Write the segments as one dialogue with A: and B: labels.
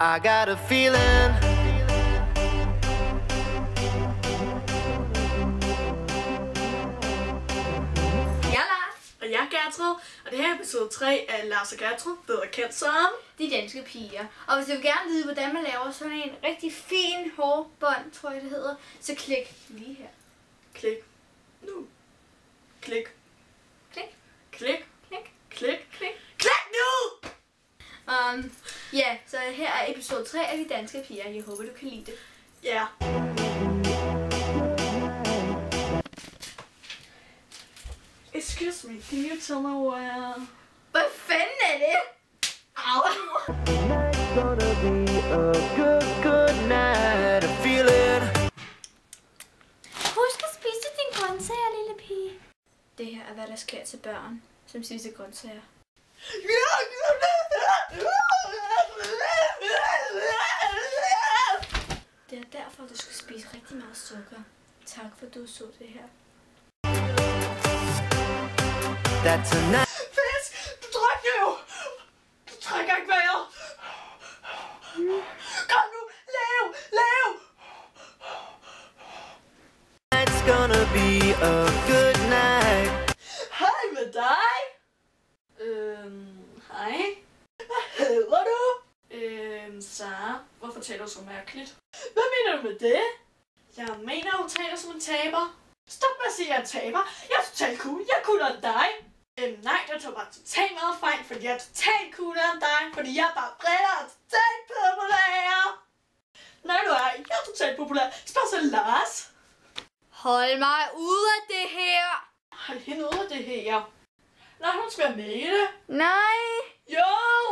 A: I got a feeling.
B: Jeg er Lars.
C: Og jeg er Gertrud, og det her er episode 3 af Lars og Gertrud, bedre kendt som
B: De danske piger. Og hvis du vil gerne vide, hvordan man laver sådan en rigtig fin hårbånd, tror jeg det hedder, så klik lige her.
C: Klik. Nu. Klik.
B: Klik.
C: Klik.
B: Klik.
C: Klik.
B: Klik.
C: Klik nu!
B: Ja, så her er episode 3 af De danske piger. Jeg håber, du kan lide det.
C: Ja. Excuse me, can you tell me where...
B: Hvad fanden er det? Au!
A: Tonight's gonna be a good, good night. A feeling.
B: Husk at spise dine grøntsager, lille pige. Det her er, hvad der sker til børn, som spiser grøntsager. Det er derfor, du skal spise rigtig meget sukker. Tak for, du så det her.
A: That tonight.
C: Fisk! Du trækker jo! Du trækker ikke vejret! Kom nu! Lav! Lav!
A: It's gonna be a good night.
C: Hej med dig! Hej. Hvad hedder du? Sara. Hvorfor taler du så mærkeligt? Hvad mener du med det? Jeg mener, hun taler som en taber. Stop med at sige, at jeg er en taber. Jeg er totalt cool. Jeg er coolere end dig. Nej, jeg tog bare totalt meget fejl, fordi jeg er totalt coolere end dig. Fordi jeg er bare briller og totalt populær. Nej, du er. Jeg er totalt populær. Spørg så Lars.
B: Hold mig ude af det her!
C: Hold hende ud af det her. Nej, hun skal være med i det.
B: Nej!
C: Jo!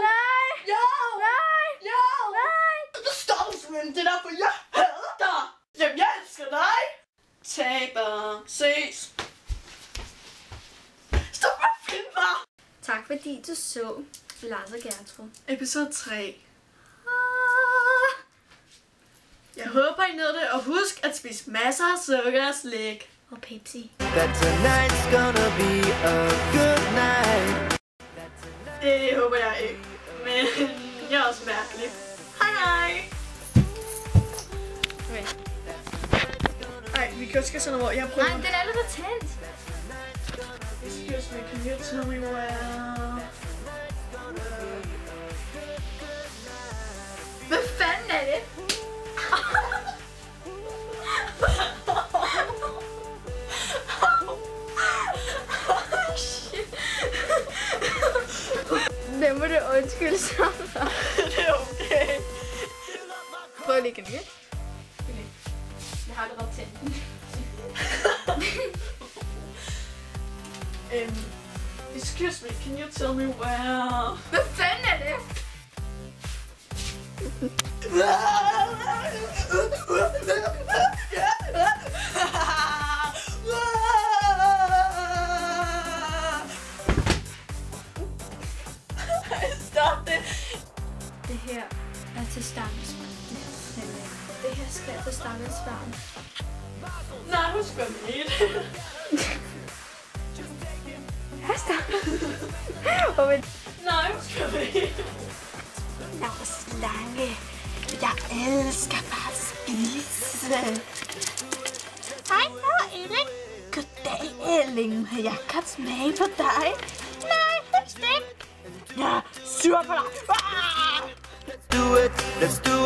B: Nej!
C: Jo!
B: Nej!
C: Jo!
B: Nej!
C: Du stopper simpelthen det der, for jeg hader dig. Jamen, jeg elsker dig. Taber. Ses. Stop med at finde mig.
B: Tak fordi du så Lars og Gertrud.
C: Episode 3. Jeg håber, I nåede det, og husk at spise masser af sukker og slik.
B: Og Pepsi.
A: That tonight's gonna be a good night.
C: Det håber jeg ikke, men jeg er også mærkelig. Hej hej!
B: Okay.
C: Ej, vi kan også sådan noget, hvor jeg prøver...
B: Nej, den er lidt tændt.
C: Excuse me, can you tell me where...
B: Hvad fanden er det? Det må du undskylde så.
C: Det er okay.
B: Prøv lige igen, okay? Jeg har allerede tændt den.
C: Excuse me, can you tell me where...
B: Hvad fanden er det?
C: Stop det!
B: Det her er til stammens barn. Det her skal til stammens barn.
C: Nej, hun skal være med i det. Nej, hun skal være med i det.
D: Lars Lange, jeg elsker bare at spise. Hej, det var Elling. Goddag, Elling. Jeg kan smage på dig. Nej, helst ikke. Jeg er sur på dig.
A: Do it. Let's do